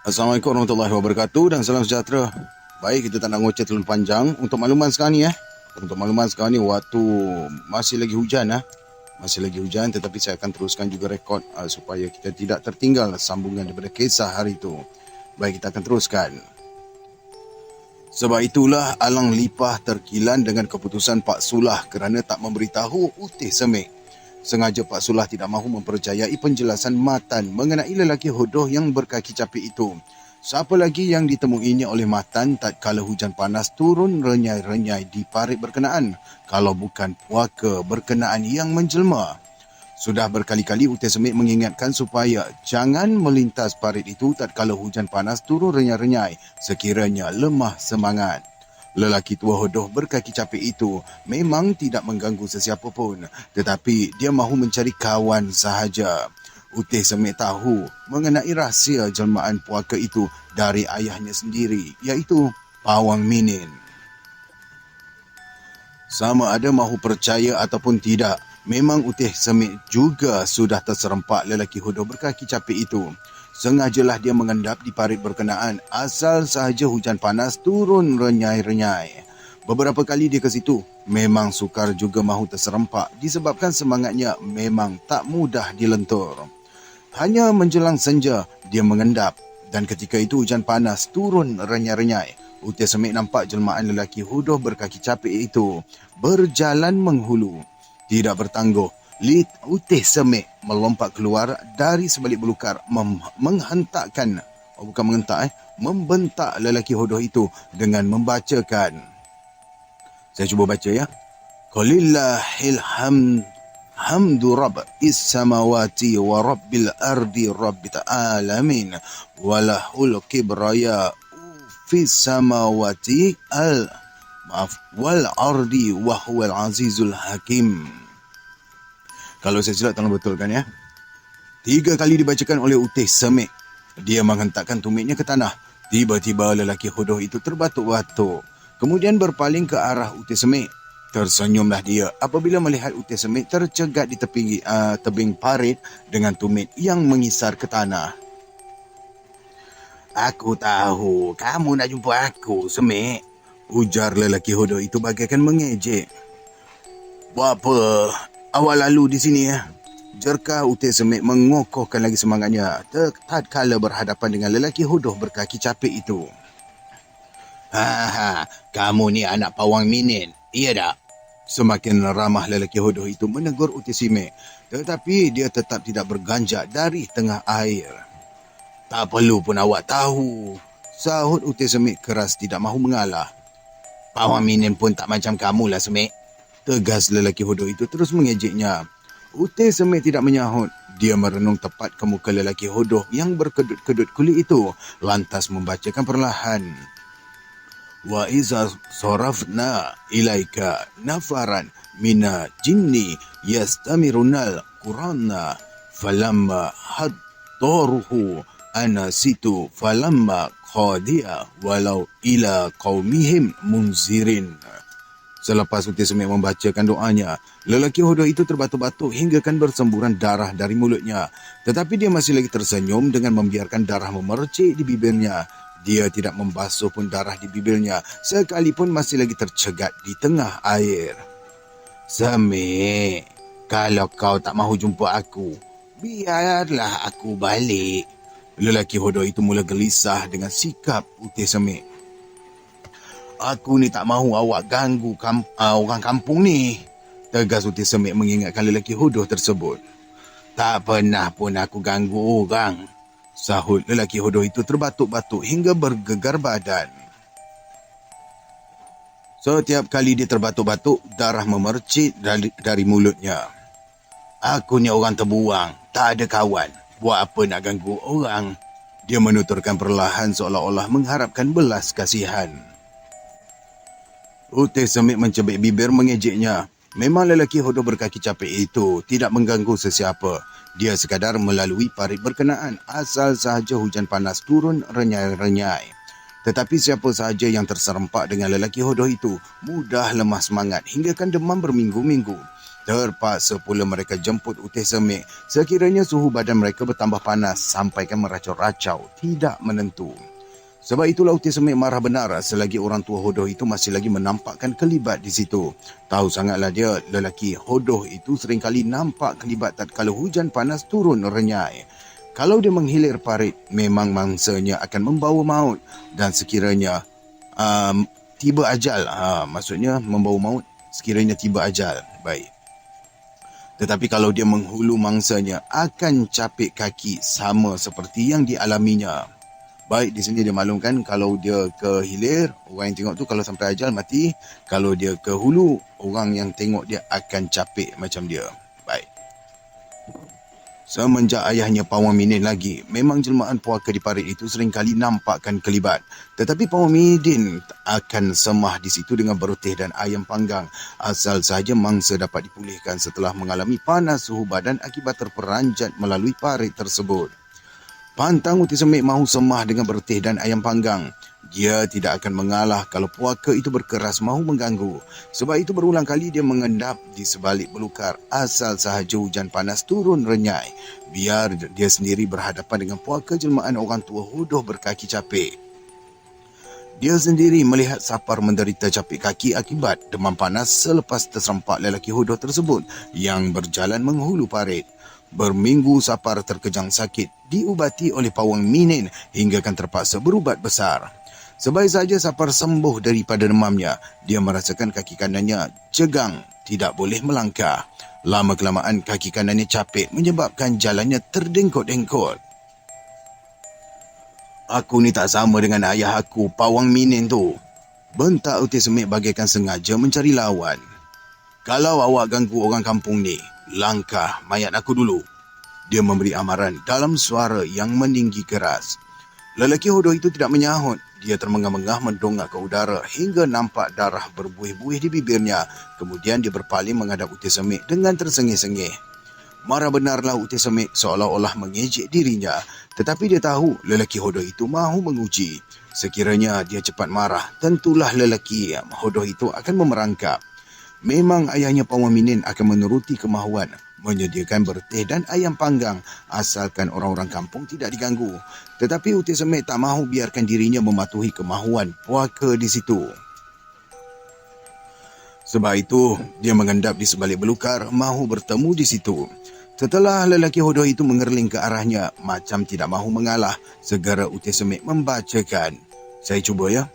Assalamualaikum warahmatullahi wabarakatuh dan salam sejahtera. Baik, kita tak nak ngoceh terlalu panjang. Untuk makluman sekarang ni waktu masih lagi hujan Masih lagi hujan, tetapi saya akan teruskan juga rekod supaya kita tidak tertinggal sambungan daripada kisah hari itu. Baik, kita akan teruskan. Sebab itulah Alang Lipah terkilan dengan keputusan Pak Sulah kerana tak memberitahu Utih Semik. Sengaja Pak Sulah tidak mahu mempercayai penjelasan Matan mengenai lelaki hodoh yang berkaki capit itu. Siapa lagi yang ditemuinya oleh Matan tatkala hujan panas turun renyai-renyai di parit berkenaan, kalau bukan puaka berkenaan yang menjelma. Sudah berkali-kali Utih Semik mengingatkan supaya jangan melintas parit itu tatkala hujan panas turun renyai-renyai sekiranya lemah semangat. Lelaki tua hodoh berkaki capit itu memang tidak mengganggu sesiapa pun, tetapi dia mahu mencari kawan sahaja. Utih Semik tahu mengenai rahsia jelmaan puaka itu dari ayahnya sendiri, iaitu Pawang Minin. Sama ada mahu percaya ataupun tidak, memang Utih Semik juga sudah terserempak lelaki hodoh berkaki capit itu. Sengajalah dia mengendap di parit berkenaan asal sahaja hujan panas turun renyai-renyai. Beberapa kali dia ke situ, memang sukar juga mahu terserempak disebabkan semangatnya memang tak mudah dilentur. Hanya menjelang senja, dia mengendap dan ketika itu hujan panas turun renyai-renyai. Utih Semik nampak jelmaan lelaki hodoh berkaki capit itu berjalan menghulu. Tidak bertangguh, Utih Semik melompat keluar dari sebalik belukar membentak lelaki hodoh itu dengan membacakan. Saya cuba baca ya. Qulillahil hamdu rabbis samawati wa rabbil ardi rabbil alamin walahul kibraya fis samawati wal ardi wa huwal azizul hakim. Kalau saya silap tolong betulkan ya. 3 kali dibacakan oleh Utih Semik. Dia menghentakkan tumitnya ke tanah. Tiba-tiba lelaki hodoh itu terbatuk-batuk. Kemudian berpaling ke arah Utih Semik. Tersenyumlah dia apabila melihat Utih Semik tercegat di tebing parit dengan tumit yang mengisar ke tanah. Aku tahu kamu nak jumpa aku, Semik, ujar lelaki hodoh itu bagaikan mengejek. Buat apa awak lalu di sini ya? Jerkah Utih Semik mengokohkan lagi semangatnya tatkala berhadapan dengan lelaki hodoh berkaki capit itu. Kamu ni anak Pawang Minin, iya tak? Semakin ramah lelaki hodoh itu menegur Utih Semik, tetapi dia tetap tidak berganjak dari tengah air. Tak perlu pun awak tahu, sahut Utih Semik keras tidak mahu mengalah. Pawang Minin pun tak macam kamulah, Semik. Tegas lelaki hodoh itu terus mengejeknya. Utih Semik tidak menyahut. Dia merenung tepat ke muka lelaki hodoh yang berkedut-kedut kulit itu, lantas membacakan perlahan. Wa iza sarafna ilaika nafaran mina jinni yastamirunal Qur'ana falamma haddaruhu anasitu falamma qadiya walau ila qaumihim munzirin. Selepas Utih Semik membacakan doanya, lelaki hodoh itu terbatuk-batuk hinggakan bersemburan darah dari mulutnya. Tetapi dia masih lagi tersenyum dengan membiarkan darah memercik di bibirnya. Dia tidak membasuh pun darah di bibirnya, sekalipun masih lagi tercegat di tengah air. Semik, kalau kau tak mahu jumpa aku, biarlah aku balik. Lelaki hodoh itu mula gelisah dengan sikap Utih Semik. Aku ni tak mahu awak ganggu orang kampung ni, tegas Utih Semik mengingatkan lelaki hodoh tersebut. Tak pernah pun aku ganggu orang, sahut lelaki hodoh itu terbatuk-batuk hingga bergegar badan. Setiap kali dia terbatuk-batuk, darah memercik dari mulutnya. Aku ni orang terbuang, tak ada kawan. Buat apa nak ganggu orang? Dia menuturkan perlahan seolah-olah mengharapkan belas kasihan. Utih Semik mencebik bibir mengejeknya. Memang lelaki hodoh berkaki capit itu tidak mengganggu sesiapa. Dia sekadar melalui parit berkenaan asal sahaja hujan panas turun renyai-renyai. Tetapi siapa sahaja yang terserempak dengan lelaki hodoh itu mudah lemah semangat hinggakan demam berminggu-minggu. Terpaksa pula mereka jemput Utih Semik sekiranya suhu badan mereka bertambah panas sampaikan meracau-racau, tidak menentu. Sebab itulah Utih Semik marah benar selagi orang tua hodoh itu masih lagi menampakkan kelibat di situ. Tahu sangatlah dia, lelaki hodoh itu seringkali nampak kelibat tatkala hujan panas turun renyai. Kalau dia menghilir parit, memang mangsanya akan membawa maut. Dan sekiranya tiba ajal, maksudnya membawa maut sekiranya tiba ajal. Baik. Tetapi kalau dia menghulu mangsanya, akan capik kaki sama seperti yang dialaminya. Baik, di sini dia maklumkan kalau dia ke hilir, orang yang tengok tu kalau sampai ajal mati. Kalau dia ke hulu, orang yang tengok dia akan capik macam dia. Baik. Semenjak ayahnya Pawang Midin lagi, memang jelmaan puaka di parit itu seringkali nampakkan kelibat. Tetapi Pawang Midin akan semah di situ dengan berutih dan ayam panggang, asal sahaja mangsa dapat dipulihkan setelah mengalami panas suhu badan akibat terperanjat melalui parit tersebut. Pantang Utih Semik mahu semah dengan bertih dan ayam panggang. Dia tidak akan mengalah kalau puaka itu berkeras mahu mengganggu. Sebab itu berulang kali dia mengendap di sebalik belukar asal sahaja hujan panas turun renyai. Biar dia sendiri berhadapan dengan puaka jelmaan orang tua hodoh berkaki capik. Dia sendiri melihat Sapar menderita capik kaki akibat demam panas selepas terserempak lelaki hodoh tersebut yang berjalan menghulu parit. Berminggu Sapar terkejang sakit, diubati oleh Pawang Midin hinggakan terpaksa berubat besar. Sebaik saja Sapar sembuh daripada demamnya, dia merasakan kaki kanannya jegang, tidak boleh melangkah. Lama-kelamaan kaki kanannya capek menyebabkan jalannya terdengkot-dengkot. Aku ni tak sama dengan ayah aku, Pawang Midin tu. Bentak Utih Semik bagaikan sengaja mencari lawan. Kalau awak ganggu orang kampung ni, langkah mayat aku dulu. Dia memberi amaran dalam suara yang meninggi keras. Lelaki hodoh itu tidak menyahut. Dia termengah-mengah mendongak ke udara hingga nampak darah berbuih-buih di bibirnya. Kemudian dia berpaling menghadap Utih Semik dengan tersengih-sengih. Marah benarlah Utih Semik seolah-olah mengejek dirinya. Tetapi dia tahu lelaki hodoh itu mahu menguji. Sekiranya dia cepat marah, tentulah lelaki hodoh itu akan memerangkap. Memang ayahnya Pawang Midin akan menuruti kemahuan menyediakan berteh dan ayam panggang asalkan orang-orang kampung tidak diganggu. Tetapi Utih Semik tak mahu biarkan dirinya mematuhi kemahuan puaka di situ. Sebab itu, dia mengendap di sebalik belukar mahu bertemu di situ. Setelah lelaki hodoh itu mengerling ke arahnya macam tidak mahu mengalah, segera Utih Semik membacakan. Saya cuba ya.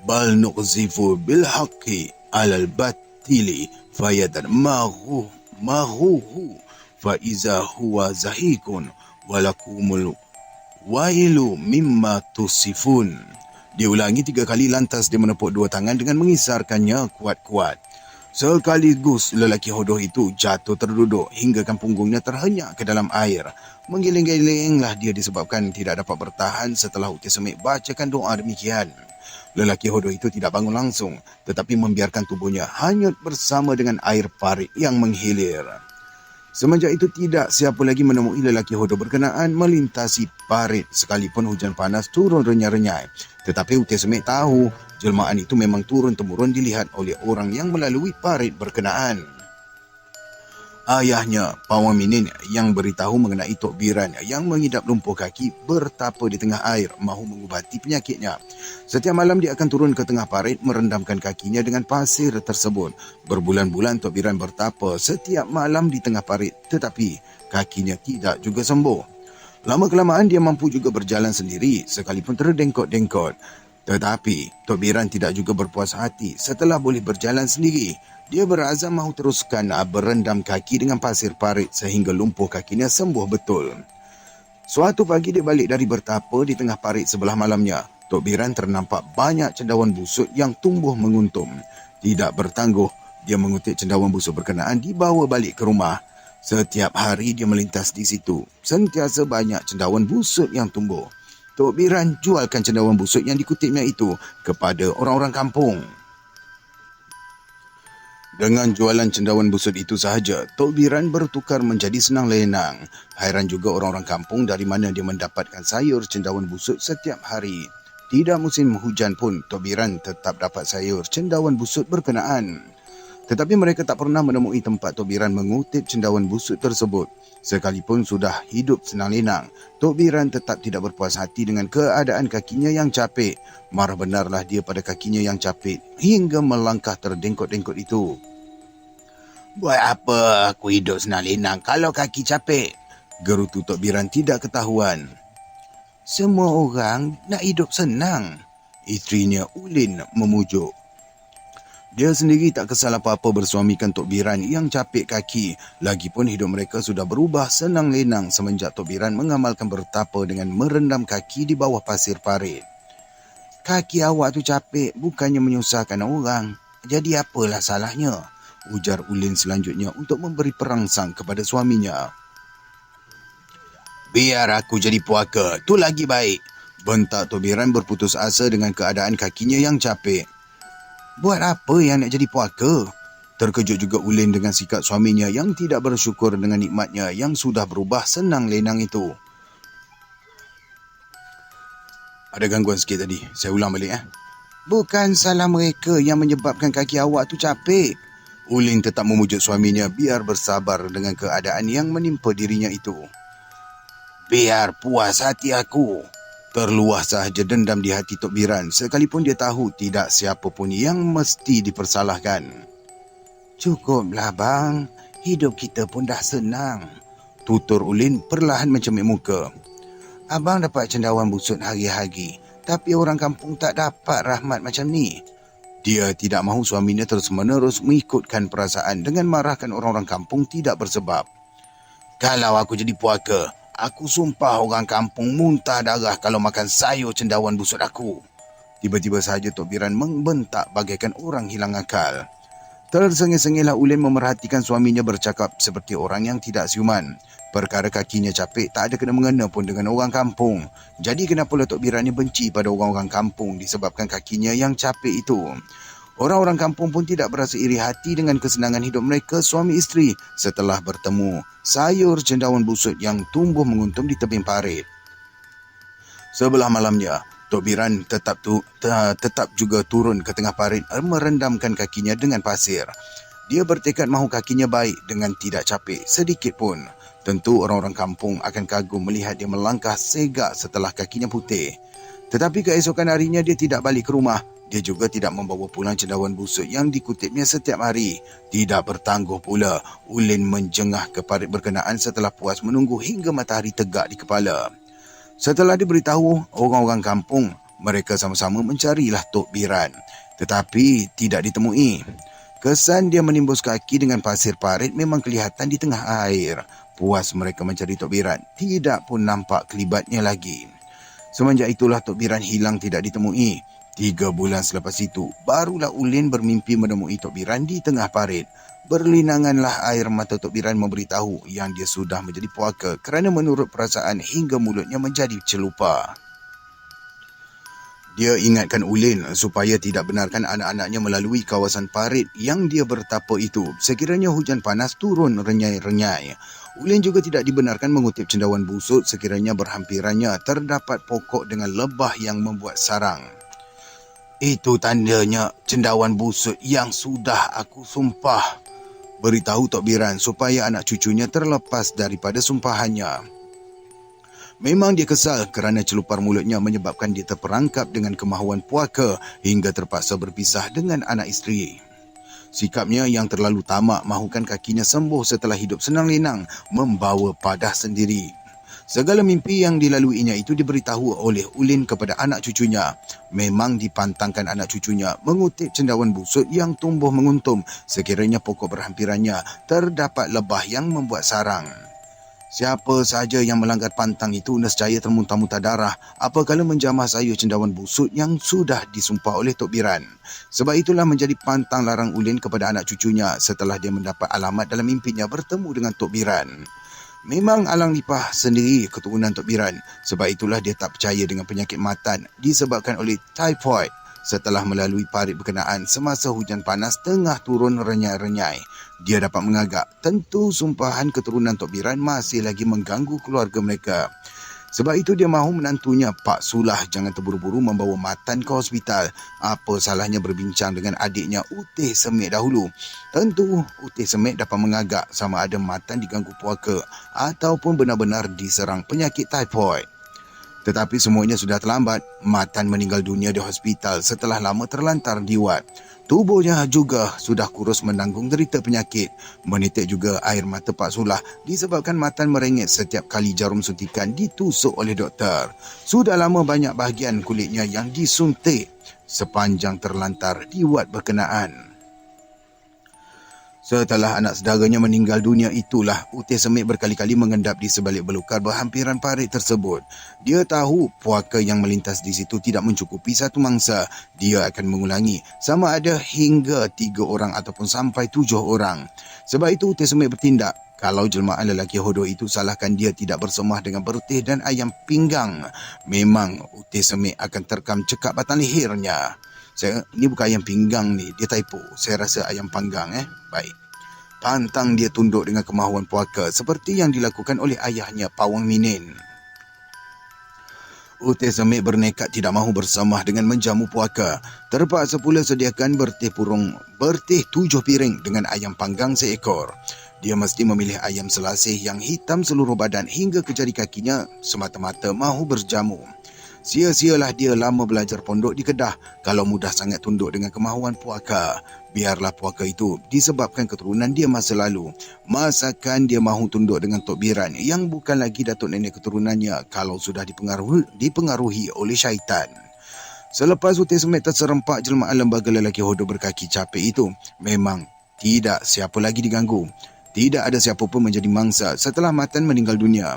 Bal nuqzifu bil haqqi alal batili fayadan mahuhu fa iza huwa zahikun walakumul wailu mimma tusifun. Dia ulangi 3 kali lantas dia menepuk 2 tangan dengan mengisarkannya kuat-kuat. Sekaligus lelaki hodoh itu jatuh terduduk hinggakan punggungnya terhenyak ke dalam air. Menggeleng-gelenglah dia disebabkan tidak dapat bertahan setelah Utih Semik bacakan doa demikian. Lelaki hodoh itu tidak bangun langsung, tetapi membiarkan tubuhnya hanyut bersama dengan air parit yang menghilir. Semenjak itu tidak siapa lagi menemui lelaki hodoh berkenaan melintasi parit sekalipun hujan panas turun renyai-renyai. Tetapi Utih Semik tahu jelmaan itu memang turun-temurun dilihat oleh orang yang melalui parit berkenaan. Ayahnya, Pawang Midin, yang beritahu mengenai Tok Biran yang mengidap lumpuh kaki bertapa di tengah air mahu mengubati penyakitnya. Setiap malam dia akan turun ke tengah parit merendamkan kakinya dengan pasir tersebut. Berbulan-bulan Tok Biran bertapa setiap malam di tengah parit tetapi kakinya tidak juga sembuh. Lama-kelamaan dia mampu juga berjalan sendiri sekalipun terdengkot-dengkot. Tetapi Tok Biran tidak juga berpuas hati setelah boleh berjalan sendiri. Dia berazam mahu teruskan berendam kaki dengan pasir parit sehingga lumpuh kakinya sembuh betul. Suatu pagi dia balik dari bertapa di tengah parit sebelah malamnya. Tok Biran ternampak banyak cendawan busuk yang tumbuh menguntum. Tidak bertangguh, dia mengutip cendawan busuk berkenaan dibawa balik ke rumah. Setiap hari dia melintas di situ. Sentiasa banyak cendawan busuk yang tumbuh. Tok Biran jualkan cendawan busuk yang dikutipnya itu kepada orang-orang kampung. Dengan jualan cendawan busuk itu sahaja, Tok Biran bertukar menjadi senang lenang. Hairan juga orang-orang kampung dari mana dia mendapatkan sayur cendawan busuk setiap hari. Tidak musim hujan pun, Tok Biran tetap dapat sayur cendawan busuk berkenaan. Tetapi mereka tak pernah menemui tempat Tok Biran mengutip cendawan busuk tersebut. Sekalipun sudah hidup senang lenang, Tok Biran tetap tidak berpuas hati dengan keadaan kakinya yang capek. Marah benarlah dia pada kakinya yang capek hingga melangkah terdengkot-dengkot itu. "Buat apa aku hidup senang lenang kalau kaki capek?" gerutu Tok Biran tidak ketahuan. "Semua orang nak hidup senang," isterinya Ulin memujuk. Dia sendiri tak kesal apa-apa bersuamikan Tok Biran yang capek kaki. Lagipun hidup mereka sudah berubah senang lenang semenjak Tok Biran mengamalkan bertapa dengan merendam kaki di bawah pasir parit. "Kaki awak tu capek bukannya menyusahkan orang. Jadi apalah salahnya?" ujar Ulin selanjutnya untuk memberi perangsang kepada suaminya. "Biar aku jadi puaka, tu lagi baik," bentak Tok Biran berputus asa dengan keadaan kakinya yang capek. "Buat apa yang nak jadi puaka?" Terkejut juga Ulin dengan sikap suaminya yang tidak bersyukur dengan nikmatnya yang sudah berubah senang lenang itu. Ada gangguan sikit tadi, saya ulang balik. "Bukan salah mereka yang menyebabkan kaki awak tu capek." Ulin tetap memujuk suaminya biar bersabar dengan keadaan yang menimpa dirinya itu. "Biar puas hati aku." Terluah sahaja dendam di hati Tok Biran sekalipun dia tahu tidak siapa pun yang mesti dipersalahkan. "Cukuplah bang, hidup kita pun dah senang," tutur Ulin perlahan mencemik muka. "Abang dapat cendawan busuk hari-hari, tapi orang kampung tak dapat rahmat macam ni." Dia tidak mahu suaminya terus-menerus mengikutkan perasaan dengan marahkan orang-orang kampung tidak bersebab. "Kalau aku jadi puaka, aku sumpah orang kampung muntah darah kalau makan sayur cendawan busuk aku." Tiba-tiba sahaja Tok Biran membentak bagaikan orang hilang akal. Tersengih-sengihlah Ulin memerhatikan suaminya bercakap seperti orang yang tidak siuman. Perkara kakinya capek tak ada kena-mengena pun dengan orang kampung. Jadi kenapalah Tok Biran ni benci pada orang-orang kampung disebabkan kakinya yang capek itu. Orang-orang kampung pun tidak berasa iri hati dengan kesenangan hidup mereka suami isteri setelah bertemu sayur cendawan busuk yang tumbuh menguntum di tebing parit. Sebelah malamnya, Tok Biran tetap juga turun ke tengah parit merendamkan kakinya dengan pasir. Dia bertekad mahu kakinya baik dengan tidak capek sedikit pun. Tentu orang-orang kampung akan kagum melihat dia melangkah segak setelah kakinya putih. Tetapi keesokan harinya dia tidak balik ke rumah. Dia juga tidak membawa pulang cendawan busuk yang dikutipnya setiap hari. Tidak bertangguh pula, Ulin menjengah ke parit berkenaan setelah puas menunggu hingga matahari tegak di kepala. Setelah diberitahu orang-orang kampung, mereka sama-sama mencarilah Tok Biran. Tetapi tidak ditemui. Kesan dia menimbus kaki dengan pasir parit memang kelihatan di tengah air. Puas mereka mencari Tok Biran, tidak pun nampak kelibatnya lagi. Semenjak itulah Tok Biran hilang tidak ditemui. 3 bulan selepas itu, barulah Ulin bermimpi menemui Tok Biran di tengah parit. Berlinanganlah air mata Tok Biran memberitahu yang dia sudah menjadi puaka kerana menurut perasaan hingga mulutnya menjadi celupa. Dia ingatkan Ulin supaya tidak benarkan anak-anaknya melalui kawasan parit yang dia bertapa itu sekiranya hujan panas turun renyai-renyai. Ulin juga tidak dibenarkan mengutip cendawan busuk sekiranya berhampirannya terdapat pokok dengan lebah yang membuat sarang. "Itu tandanya cendawan busuk yang sudah aku sumpah," beritahu Tok Biran supaya anak cucunya terlepas daripada sumpahannya. Memang dia kesal kerana celupar mulutnya menyebabkan dia terperangkap dengan kemahuan puaka hingga terpaksa berpisah dengan anak isteri. Sikapnya yang terlalu tamak mahukan kakinya sembuh setelah hidup senang lenang membawa padah sendiri. Segala mimpi yang dilaluinya itu diberitahu oleh Ulin kepada anak cucunya. Memang dipantangkan anak cucunya mengutip cendawan busuk yang tumbuh menguntum sekiranya pokok berhampirannya terdapat lebah yang membuat sarang. Siapa sahaja yang melanggar pantang itu nescaya termuntah-muntah darah apabila menjamah sayur cendawan busuk yang sudah disumpah oleh Tok Biran. Sebab itulah menjadi pantang larang Ulin kepada anak cucunya setelah dia mendapat alamat dalam mimpinya bertemu dengan Tok Biran. Memang alang lipah sendiri keturunan Tok Biran. Sebab itulah dia tak percaya dengan penyakit matan disebabkan oleh typhoid setelah melalui parit berkenaan semasa hujan panas tengah turun renyai-renyai. Dia dapat mengagak tentu sumpahan keturunan Tok Biran masih lagi mengganggu keluarga mereka. Sebab itu dia mahu menantunya, Pak Sulah, jangan terburu-buru membawa Matan ke hospital. Apa salahnya berbincang dengan adiknya Utih Semit dahulu. Tentu Utih Semit dapat mengagak sama ada Matan diganggu puaka ataupun benar-benar diserang penyakit typhoid. Tetapi semuanya sudah terlambat. Matan meninggal dunia di hospital setelah lama terlantar di wad. Tubuhnya juga sudah kurus menanggung derita penyakit. Menitik juga air mata Pak Sulah disebabkan Matan merengek setiap kali jarum suntikan ditusuk oleh doktor. Sudah lama banyak bahagian kulitnya yang disuntik sepanjang terlantar di wad berkenaan. Setelah anak saudaranya meninggal dunia itulah Utih Semit berkali-kali mengendap di sebalik belukar berhampiran parit tersebut. Dia tahu puaka yang melintas di situ tidak mencukupi satu mangsa. Dia akan mengulangi sama ada hingga 3 orang ataupun sampai 7 orang. Sebab itu Utih Semit bertindak. Kalau jelmaan lelaki hodoh itu salahkan dia tidak bersemah dengan bertih dan ayam pinggang, memang Utih Semit akan terkam cekak batang lehernya. Ini bukan ayam pinggang ni, dia typo. Saya rasa ayam panggang. Baik. Pantang dia tunduk dengan kemahuan puaka seperti yang dilakukan oleh ayahnya Pawang Minin. Utih Semit bernekat tidak mahu bersamah dengan menjamu puaka. Terpaksa pula sediakan bertih 7 piring dengan ayam panggang seekor. Dia mesti memilih ayam selasih yang hitam seluruh badan hingga ke jari kakinya semata-mata mahu berjamu. Sia-sialah dia lama belajar pondok di Kedah kalau mudah sangat tunduk dengan kemahuan puaka. Biarlah puaka itu disebabkan keturunan dia masa lalu. Masakan dia mahu tunduk dengan Tok Biran yang bukan lagi datuk nenek keturunannya kalau sudah dipengaruhi oleh syaitan. Selepas Utih Semit terserempak jelmaan lembaga lelaki hodoh berkaki capek itu, memang tidak siapa lagi diganggu. Tidak ada siapa pun menjadi mangsa setelah Matan meninggal dunia.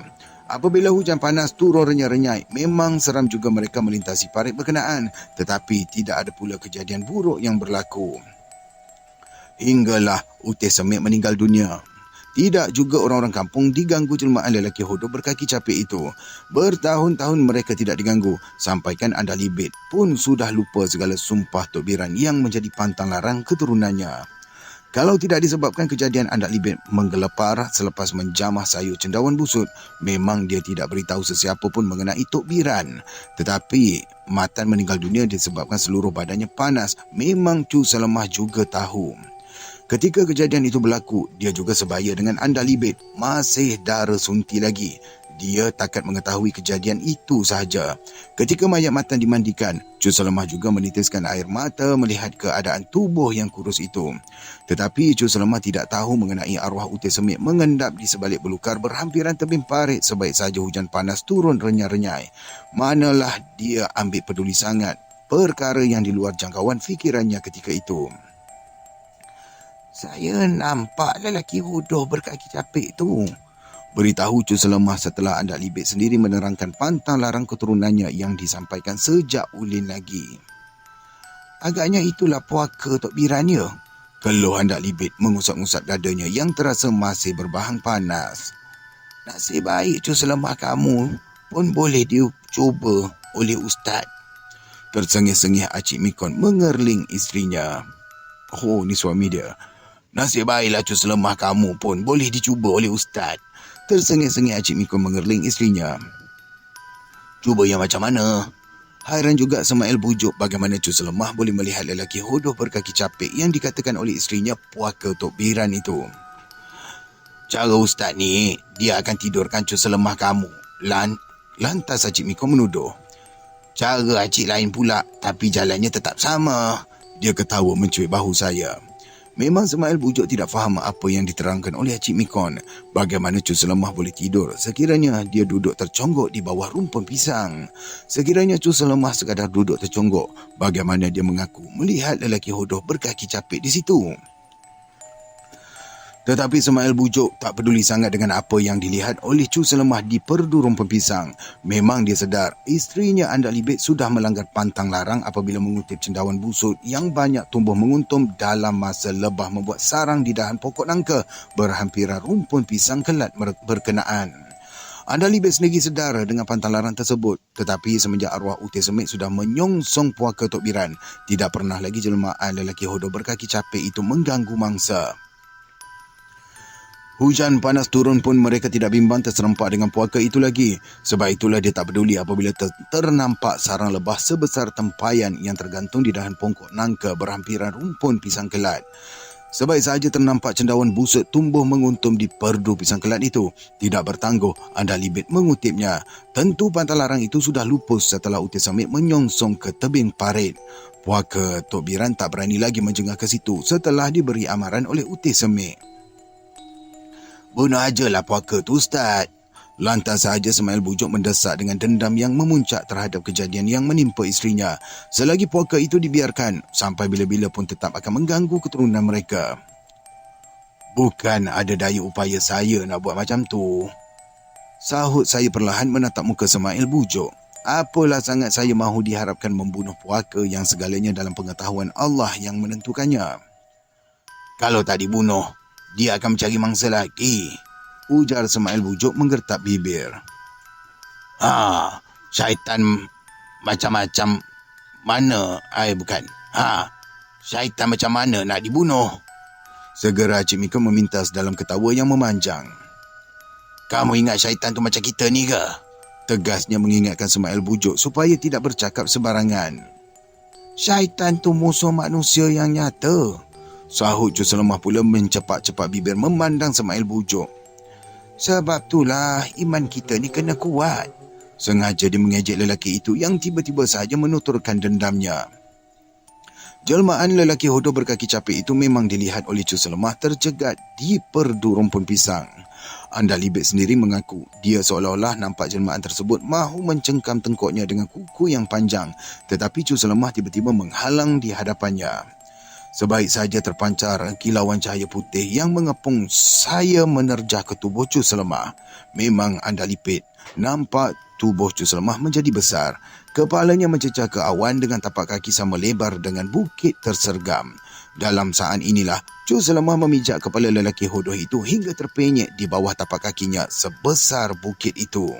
Apabila hujan panas turun renyai-renyai, memang seram juga mereka melintasi parit berkenaan. Tetapi tidak ada pula kejadian buruk yang berlaku. Hinggalah Utih Semit meninggal dunia. Tidak juga orang-orang kampung diganggu jelmaan lelaki hodoh berkaki capek itu. Bertahun-tahun mereka tidak diganggu. Sampaikan Andalibet pun sudah lupa segala sumpah Tok Biran yang menjadi pantang larang keturunannya. Kalau tidak disebabkan kejadian Andalibet menggelepar selepas menjamah sayur cendawan busut, memang dia tidak beritahu sesiapa pun mengenai Tok Biran. Tetapi Matan meninggal dunia disebabkan seluruh badannya panas. Memang Cu Salemah juga tahu. Ketika kejadian itu berlaku, dia juga sebaya dengan Andalibet. Masih dara sunti lagi. Dia takkan mengetahui kejadian itu sahaja. Ketika mayat Matan dimandikan, Cu Salemah juga menitiskan air mata melihat keadaan tubuh yang kurus itu. Tetapi Cu Salemah tidak tahu mengenai arwah Utih Semit mengendap di sebalik belukar berhampiran tebing parit sebaik saja hujan panas turun renyai-renyai. Manalah dia ambil peduli sangat perkara yang di luar jangkauan fikirannya ketika itu. Saya nampak lelaki hodoh berkaki capek tu, beritahu Cu Salemah setelah Andalibet sendiri menerangkan pantang larang keturunannya yang disampaikan sejak ulin lagi. Agaknya itulah puaka Tok Biran ya, keluh Andalibet mengusap-ngusap dadanya yang terasa masih berbahang panas. Nasib baik Cu Salemah kamu pun boleh dicuba oleh Ustaz. Tersengih-sengih Acik Mikon mengerling isterinya. Oh, ni suami dia. Nasib baiklah Cu Salemah kamu pun boleh dicuba oleh Ustaz. Tersengih-sengih Acik Mikon mengerling isterinya. Cuba yang macam mana? Hairan juga Semail bujuk bagaimana Cu Salemah boleh melihat lelaki hodoh berkaki capek yang dikatakan oleh isterinya puaka Tok Biran itu. Cara Ustaz ni, dia akan tidurkan Cu Salemah kamu. Lantas Acik Mikon menuduh. Cara Acik lain pula, tapi jalannya tetap sama. Dia ketawa mencuit bahu saya. Memang Semail bujuk tidak faham apa yang diterangkan oleh Acik Mikon. Bagaimana Cu Salemah boleh tidur sekiranya dia duduk terconggok di bawah rumpun pisang. Sekiranya Cu Salemah sekadar duduk terconggok, bagaimana dia mengaku melihat lelaki hodoh berkaki capek di situ. Tetapi Semail bujuk tak peduli sangat dengan apa yang dilihat oleh Cu Salemah di perdu rumpun pisang. Memang dia sedar isterinya Andalibet sudah melanggar pantang larang apabila mengutip cendawan busut yang banyak tumbuh menguntum dalam masa lebah membuat sarang di dahan pokok nangka berhampiran rumpun pisang kelat berkenaan. Andalibet sendiri sedar dengan pantang larang tersebut. Tetapi semenjak arwah Utih Semit sudah menyongsong puaka Tok Biran, tidak pernah lagi jelmaan lelaki hodoh berkaki capek itu mengganggu mangsa. Hujan panas turun pun mereka tidak bimbang terserempak dengan puaka itu lagi. Sebab itulah dia tak peduli apabila ternampak sarang lebah sebesar tempayan yang tergantung di dahan pokok nangka berhampiran rumpun pisang kelat. Sebaik sahaja ternampak cendawan busuk tumbuh menguntum di perdu pisang kelat itu. Tidak bertangguh, Andalibet mengutipnya. Tentu pantal larang itu sudah lupus setelah Uti Semit menyongsong ke tebing parit. Puaka Tok Biran tak berani lagi menjengah ke situ setelah diberi amaran oleh Uti Semit. Bunuh ajalah puaka tu, Ustaz. Lantas sahaja Semail Bujuk mendesak dengan dendam yang memuncak terhadap kejadian yang menimpa isterinya. Selagi puaka itu dibiarkan, sampai bila-bila pun tetap akan mengganggu keturunan mereka. Bukan ada daya upaya saya nak buat macam tu, sahut saya perlahan menatap muka Semail Bujuk. Apalah sangat saya mahu diharapkan membunuh puaka yang segalanya dalam pengetahuan Allah yang menentukannya. Kalau tak dibunuh, dia akan mencari mangsa lagi, ujar Semail Bujuk menggertak bibir. Syaitan macam-macam mana? Bukan. Syaitan macam mana nak dibunuh? Segera Cik Mika memintas dalam ketawa yang memanjang. Kamu ingat syaitan tu macam kita ni ke? Tegasnya mengingatkan Semail Bujuk supaya tidak bercakap sebarangan. Syaitan tu musuh manusia yang nyata, sahut Cu Selemah pula mencepak-cepak bibir memandang Semail Bujuk. Sebab itulah iman kita ni kena kuat. Sengaja dia mengejek lelaki itu yang tiba-tiba sahaja menuturkan dendamnya. Jelmaan lelaki hodoh berkaki capit itu memang dilihat oleh Cu Selemah terjegat di perdu rumpun pisang. Andalibet sendiri mengaku dia seolah-olah nampak jelmaan tersebut mahu mencengkam tengkuknya dengan kuku yang panjang, tetapi Cu Selemah tiba-tiba menghalang di hadapannya. Sebaik saja terpancar kilauan cahaya putih yang mengepung saya menerjah ke tubuh Cu Selemah. Memang Andalibet nampak tubuh Cu Selemah menjadi besar. Kepalanya mencecah ke awan dengan tapak kaki sama lebar dengan bukit tersergam. Dalam saat inilah Cu Selemah memijak kepala lelaki hodoh itu hingga terpenyek di bawah tapak kakinya sebesar bukit itu.